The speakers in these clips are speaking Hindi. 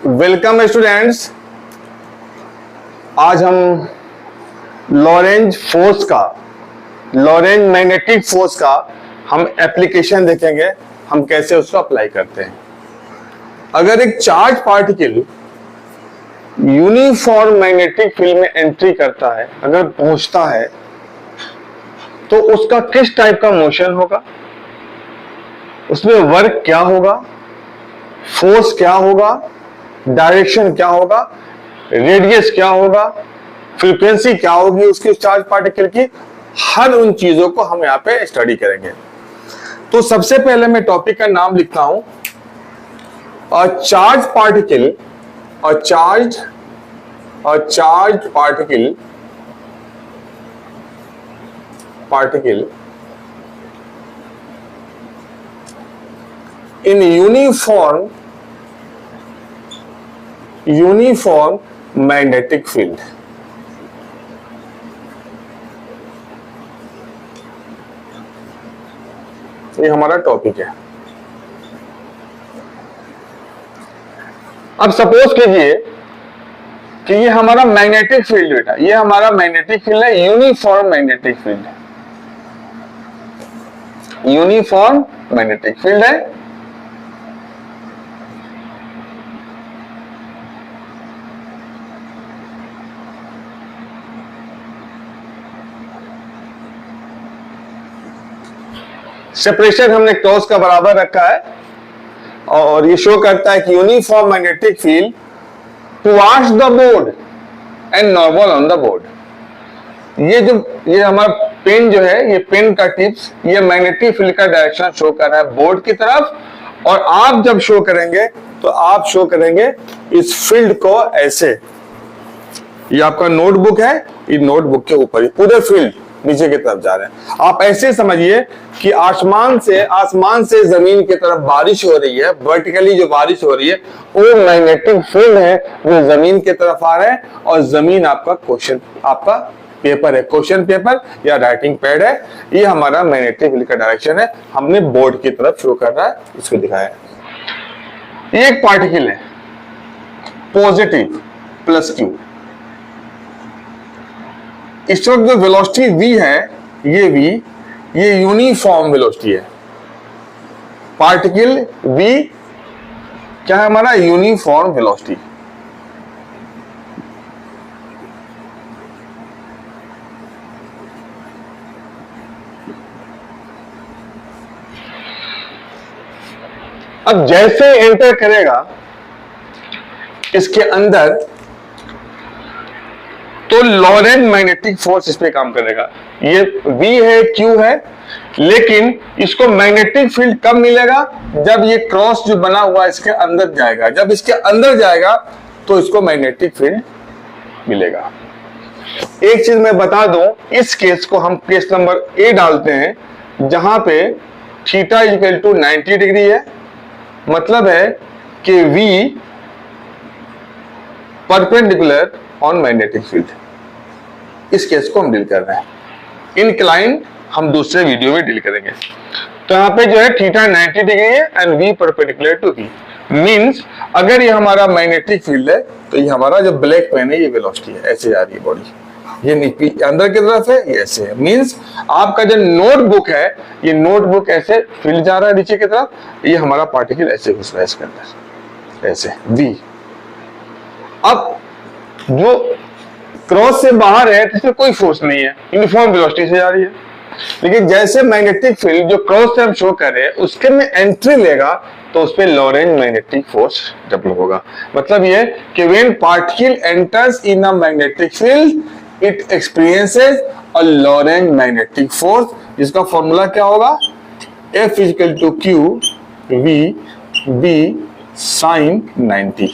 Welcome students. आज हम लॉरेंज मैग्नेटिक फोर्स का हम एप्लीकेशन देखेंगे, हम कैसे उसको अप्लाई करते हैं। अगर एक charge particle uniform magnetic field में एंट्री करता है, अगर पहुंचता है, तो उसका किस टाइप का मोशन होगा, उसमें वर्क क्या होगा, फोर्स क्या होगा, डायरेक्शन क्या होगा, रेडियस क्या होगा, फ्रीक्वेंसी क्या होगी उसकी चार्ज पार्टिकल की, हर उन चीजों को हम यहां पे स्टडी करेंगे। तो सबसे पहले मैं टॉपिक का नाम लिखता हूं, charge particle in uniform magnetic field। ये हमारा टॉपिक है। अब सपोज कीजिए कि ये हमारा मैग्नेटिक फील्ड बेटा, ये हमारा मैग्नेटिक फील्ड है, यूनिफॉर्म मैग्नेटिक फील्ड है, यूनिफॉर्म मैग्नेटिक फील्ड है। सेपरेशन हमने क्रॉस का बराबर रखा है और ये शो करता है कि uniform magnetic field towards the board and normal on the board. ये हमारा पेन जो है, ये पेन का टिप्स, ये मैग्नेटिक फील्ड का डायरेक्शन शो कर रहा है बोर्ड की तरफ, और आप जब शो करेंगे तो आप शो करेंगे इस फील्ड को ऐसे। ये आपका नोटबुक है, ये नोटबुक के ऊपर पूरे फील्ड नीचे की तरफ जा रहे हैं। आप ऐसे समझिए कि आसमान से जमीन की तरफ बारिश हो रही है, वर्टिकली जो बारिश हो रही है वो मैग्नेटिक फील्ड है जो जमीन की तरफ आ रहा है, और जमीन आपका पेपर है, क्वेश्चन पेपर या राइटिंग पैड है। ये हमारा मैग्नेटिक फील्ड का डायरेक्शन है, हमने बोर्ड की तरफ शो कर रहा है, इसको दिखाया। ये एक पार्टिकल है पॉजिटिव प्लस क्यू। इस वक्त जो वेलोसिटी v है, ये यूनिफॉर्म वेलोसिटी है। पार्टिकल v क्या है हमारा, यूनिफॉर्म वेलोसिटी। अब जैसे एंटर करेगा इसके अंदर, तो लॉरेंज मैग्नेटिक फोर्स इस पे काम करेगा। ये V है, Q है, लेकिन इसको मैग्नेटिक फील्ड कब मिलेगा, जब ये क्रॉस जो बना हुआ इसके अंदर जाएगा। जब इसके अंदर जाएगा तो इसको मैग्नेटिक फील्ड मिलेगा। एक चीज मैं बता दूं, इस केस को हम केस नंबर A डालते हैं, जहां पे थीटा इक्वल टू 90 डिग्री है। मतलब है कि V perpendicular on magnetic field. इस केस को हम डील कर रहे हैं। इनक्लाइन हम दूसरे वीडियो में डील करेंगे। तो यहाँ पे जो है थीटा 90 डिग्री है and V perpendicular to V। Means अगर ये हमारा मैग्नेटिक फील्ड है तो ये हमारा जो ब्लैक पेन है, ये वेलोसिटी है, ऐसे जा रही है बॉडी, ये अंदर की तरफ है, ये ऐसे है। मींस आपका जो नोटबुक है, ये नोटबुक ऐसे फील्ड जा रहा है नीचे की तरफ, ये हमारा पार्टिकल ऐसे घुस रहा है इसके अंदर, ऐसे V। अब जो क्रॉस से बाहर है तो इसमें कोई फोर्स नहीं है, यूनिफॉर्म वेलोसिटी से जा रही है। लेकिन जैसे मैग्नेटिक फील्ड जो क्रॉस से हम शो कर रहे हैं उसके में एंट्री लेगा तो उस पे लॉरेंज मैग्नेटिक फोर्स डेवलप होगा। मतलब ये कि when particle enters in a magnetic field it experiences a Lorentz magnetic force, जिसका फॉर्मूला क्या होगा, F equal to Q V B sine 90।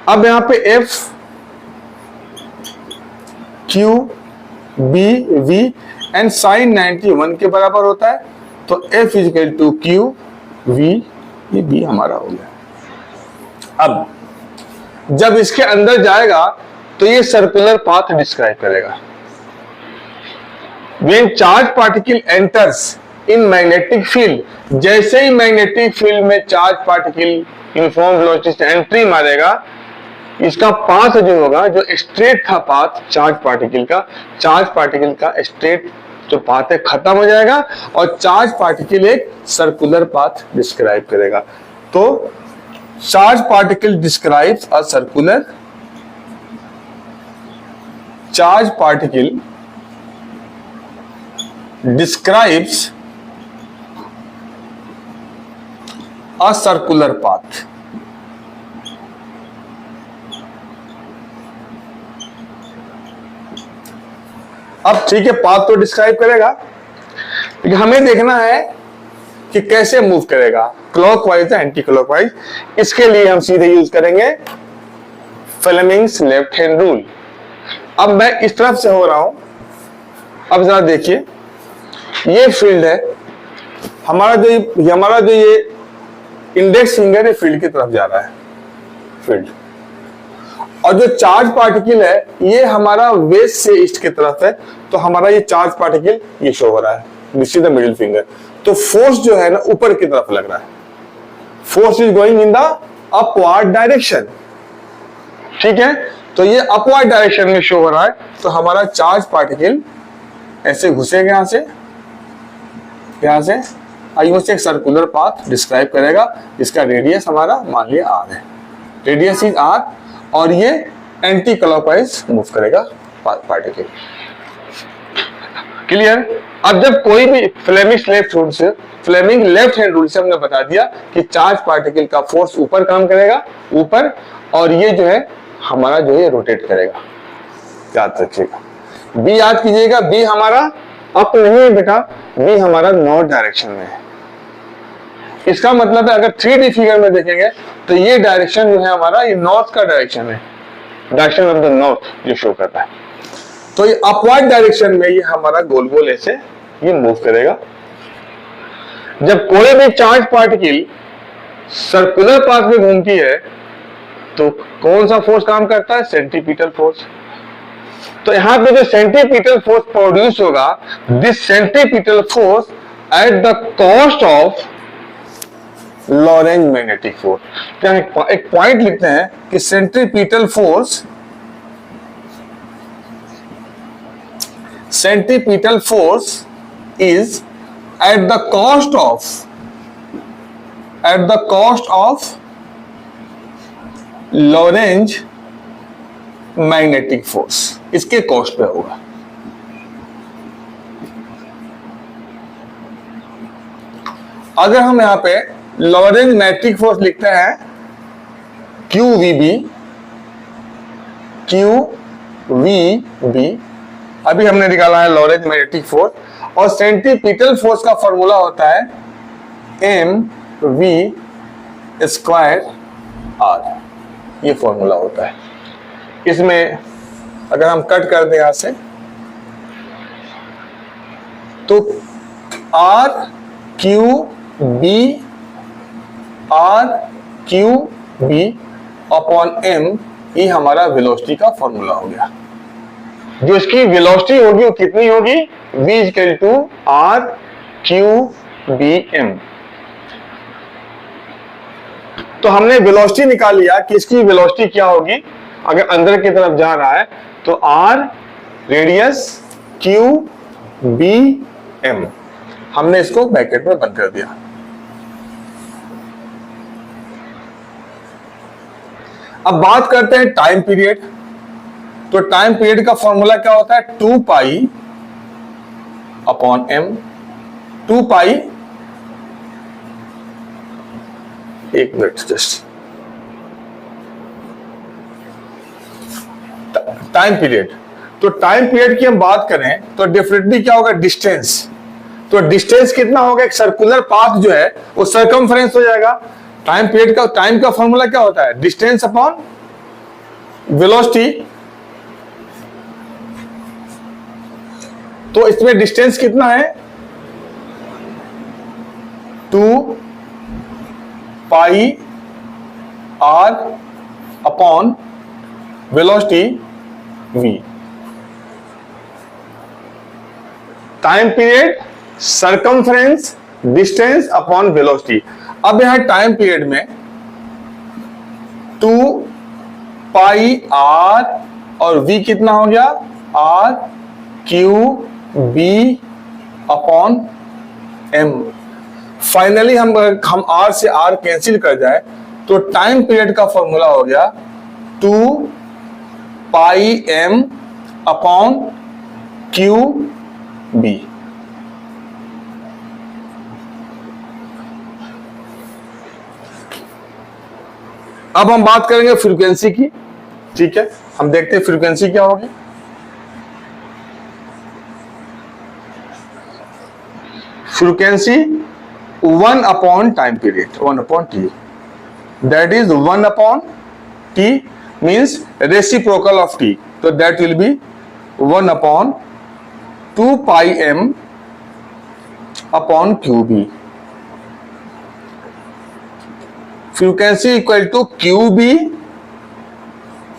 अब यहां पे F Q B V and sine 90 1 के बराबर होता है, तो F equal to Q V, ये B हमारा हो गया। अब जब इसके अंदर जाएगा तो ये सर्कुलर पाथ डिस्क्राइब करेगा। When charge particle enters in magnetic field, जैसे ही मैग्नेटिक फील्ड में चार्ज पार्टिकल यूनिफॉर्म वेलोसिटी से एंट्री मारेगा, इसका पाथ जो होगा, जो स्ट्रेट था पाथ चार्ज पार्टिकल का स्ट्रेट जो पाथ है खत्म हो जाएगा और चार्ज पार्टिकल एक सर्कुलर पाथ डिस्क्राइब करेगा। तो charge particle describes a circular, charge particle describes a circular path. अब ठीक है, पाथ तो डिस्क्राइब करेगा, लेकिन हमें देखना है कि कैसे मूव करेगा, क्लॉकवाइज या एंटी क्लॉकवाइज। इसके लिए हम सीधे यूज करेंगे फ्लेमिंग्स लेफ्ट हैंड रूल। अब मैं इस तरफ से हो रहा हूं, अब जरा देखिए, ये फील्ड है हमारा, जो ये इंडेक्स फिंगर है फील्ड की तरफ जा रहा है फील्ड, और जो चार्ज पार्टिकल है ये हमारा वेस्ट से ईस्ट की तरफ है, तो हमारा ये चार्ज पार्टिकल ये शो हो रहा है, this is the middle finger. तो फोर्स जो है ना ऊपर की तरफ लग रहा है, force is going in the upward direction, ठीक है। तो ये अपवर्ड डायरेक्शन में शो हो रहा है, तो हमारा चार्ज पार्टिकल ऐसे घुसेगा यहां से आइयो से एक सर्कुलर पाथ डिस्क्राइब करेगा, जिसका रेडियस हमारा मान लिया आर है, रेडियस इज आर, और ये एंटी क्लॉकवाइज मूव करेगा पार्टिकल। क्लियर। अब जब कोई भी फ्लेमिंग लेफ्ट हैंड रूल से हमने बता दिया कि चार्ज पार्टिकल का फोर्स ऊपर काम करेगा, ऊपर, और ये जो है हमारा जो है रोटेट करेगा, याद रखिएगा। बी याद कीजिएगा, बी हमारा अप नहीं है बेटा, बी हमारा नॉर्थ डायरेक्शन में है। इसका मतलब है अगर 3D फिगर में देखेंगे तो ये डायरेक्शन जो है हमारा ये नॉर्थ का डायरेक्शन है, डायरेक्शन ऑफ द नॉर्थ जो शो करता है। तो ये अपवर्ड डायरेक्शन में ये हमारा गोल गोल ऐसे ये मूव करेगा। जब कोई भी चार्ज पार्टिकल सर्कुलर पाथ में घूमती है तो कौन सा फोर्स काम करता है? Centripetal force. तो यहां पे जो सेंट्रीपिटल फोर्स प्रोड्यूस होगा, this centripetal force at the cost of Lorentz magnetic force. तो एक पॉइंट लिखते हैं कि centripetal force is at the cost of Lorentz magnetic force, इसके कॉस्ट पे होगा। अगर हम यहां पे लॉरेंज मैग्नेटिक फोर्स लिखते हैं QVB, अभी हमने निकाला है लॉरेंज मैग्नेटिक फोर्स, और सेंट्रीपिटल फोर्स का फॉर्मूला होता है mv²r, ये फॉर्मूला होता है। इसमें अगर हम कट कर दें यहां से तो R अपॉन m ये हमारा वेलोसिटी का फॉर्मूला हो गया। जो इसकी वेलोसिटी होगी वो कितनी होगी? V=R⁴m। तो हमने वेलोसिटी निकाल लिया कि इसकी वेलोसिटी क्या होगी। अगर अंदर की तरफ जा रहा है तो R रेडियस QBm, हमने इसको ब्रैकेट में बंद कर दिया। अब बात करते हैं टाइम पीरियड। तो टाइम पीरियड का फॉर्मूला क्या होता है? 2π/m। 2π, एक मिनट जस्ट, टाइम पीरियड। तो टाइम पीरियड की हम बात करें तो डेफिनेटली क्या होगा? डिस्टेंस। तो डिस्टेंस कितना होगा? एक सर्कुलर पाथ जो है वो सर्कमफ्रेंस हो जाएगा। टाइम पीरियड का टाइम का फॉर्मूला क्या होता है? Distance upon velocity. तो इसमें डिस्टेंस कितना है? 2πr upon velocity v। Time period circumference distance upon velocity. अब यहां टाइम पीरियड में 2 पाई आर और v कितना हो गया, R Q B upon M. Finally हम r से r कैंसिल कर जाए तो टाइम पीरियड का फॉर्मूला हो गया 2 pi m upon Q B. अब हम बात करेंगे फ्रीक्वेंसी की। ठीक है, हम देखते हैं फ्रीक्वेंसी क्या होगी। Frequency 1 upon time period, 1 upon T, that is 1 upon T means reciprocal of T, तो that will be 1 upon 2 pi m upon Q B. Frequency equal to q B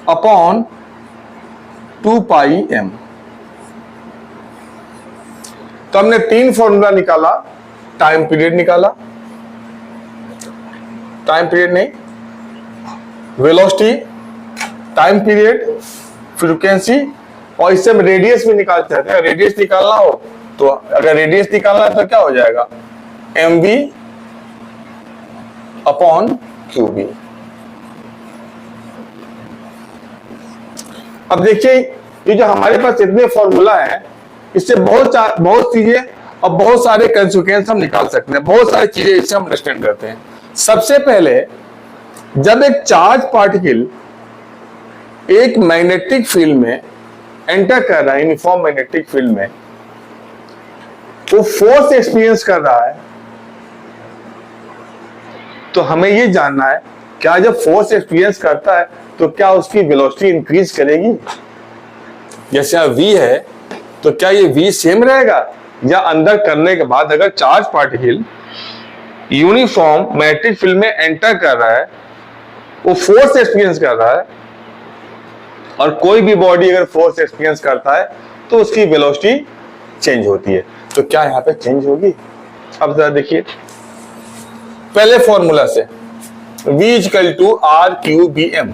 upon 2 pi m. तो हमने 3 फॉर्मूला निकाला, टाइम पीरियड निकाला, टाइम पीरियड नहीं, वेलोसिटी, टाइम पीरियड, फ्रीक्वेंसी, और इससे हम रेडियस भी निकालते हैं। रेडियस निकालना हो तो अगर रेडियस निकालना है तो क्या हो जाएगा, M B upon Q B. अब देखिए ये जो हमारे पास इतने फॉर्मूला है, इससे बहुत चीजें और बहुत सारे कंसिक्वेंस हम निकाल सकते हैं, बहुत सारी चीजें इससे हम अंडरस्टैंड करते हैं। सबसे पहले जब एक चार्ज पार्टिकल एक मैग्नेटिक फील्ड में एंटर कर रहा है, यूनिफॉर्म मैग्नेटिक फील्ड में, वो फोर्स एक्सपीरियंस कर रहा है, तो हमें ये जानना है क्या जब फोर्स एक्सपीरियंस करता है तो क्या उसकी वेलोसिटी इंक्रीज करेगी। जैसे यहाँ v है तो क्या ये v सेम रहेगा, या अंदर करने के बाद अगर charge particle uniform magnetic field में एंटर कर रहा है, वो फोर्स एक्सपीरियंस कर रहा है, और कोई भी बॉडी अगर फोर्स एक्सपीरियंस करता है तो उसकी वेलोसिटी चेंज होती है, तो क्या यहाँ पे चेंज होगी। अब जरा देखिए पहले फॉर्मूला से, v equal to R Q B M.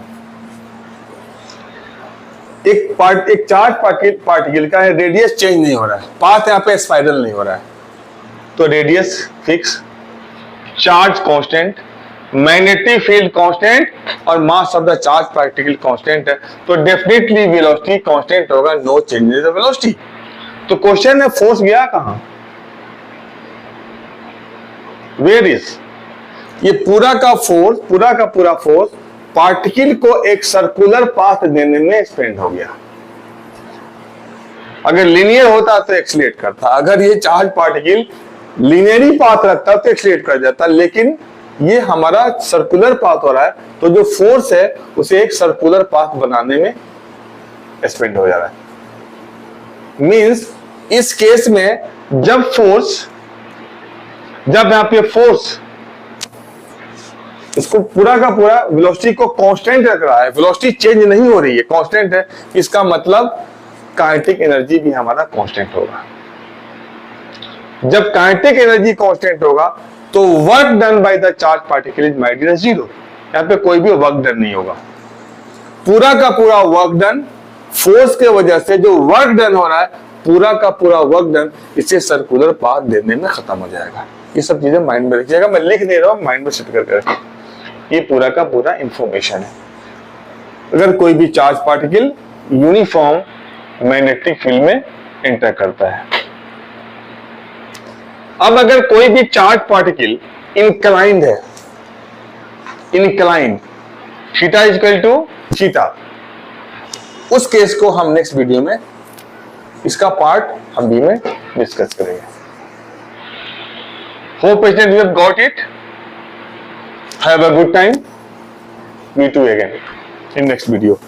एक चार्ज पार्टिकल का रेडियस चेंज नहीं हो रहा है, पाथ यहाँ पे स्पाइरल नहीं हो रहा है, तो radius fix, charge constant, magnetic field constant, और mass of the charge particle constant है, तो डेफिनेटली वेलोसिटी कांस्टेंट होगा, no change in the velocity. तो क्वेश्चन है फोर्स गया कहां, वेयर इज, ये पूरा का पूरा फोर्स पार्टिकल को एक सर्कुलर पाथ देने में स्पेंड हो गया। अगर लिनियर होता तो एक्सीलरेट करता, अगर ये चार्ज पार्टिकल लिनियरी पाथ रखता तो एक्सीलरेट कर जाता, लेकिन ये हमारा सर्कुलर पाथ हो रहा है, तो जो फोर्स है उसे एक सर्कुलर पाथ बनाने में स्पेंड हो जा रहा है। मींस इस केस में जब यहाँ पे फोर्स इसको पूरा का पूरा वेलोसिटी को कांस्टेंट रख रहा है, वेलोसिटी चेंज नहीं हो रही है, कांस्टेंट है, इसका मतलब काइनेटिक एनर्जी भी हमारा कांस्टेंट होगा। जब काइनेटिक एनर्जी कांस्टेंट होगा तो work done by the charge particle is minus 0, यहाँ पे कोई भी वर्क डन नहीं होगा। पूरा का पूरा वर्क डन फोर्स के वजह से जो वर्क डन हो रहा है, पूरा का पूरा वर्क डन इसे सर्कुलर पाथ देने में खत्म हो जाएगा। ये सब चीजें माइंड में रखिएगा, मैं लिख नहीं रहा हूं, माइंड में सेट करके। ये पूरा का पूरा इंफॉर्मेशन है। अगर कोई भी charge particle uniform magnetic field में एंटर करता है, अब अगर कोई भी चार्ज पार्टिकल इंक्लाइंड है, inclined theta equal to theta, उस केस को हम नेक्स्ट वीडियो में इसका पार्ट हम बी में डिस्कस करेंगे। Hope that you have got it. Have a good time. Meet you again in next video.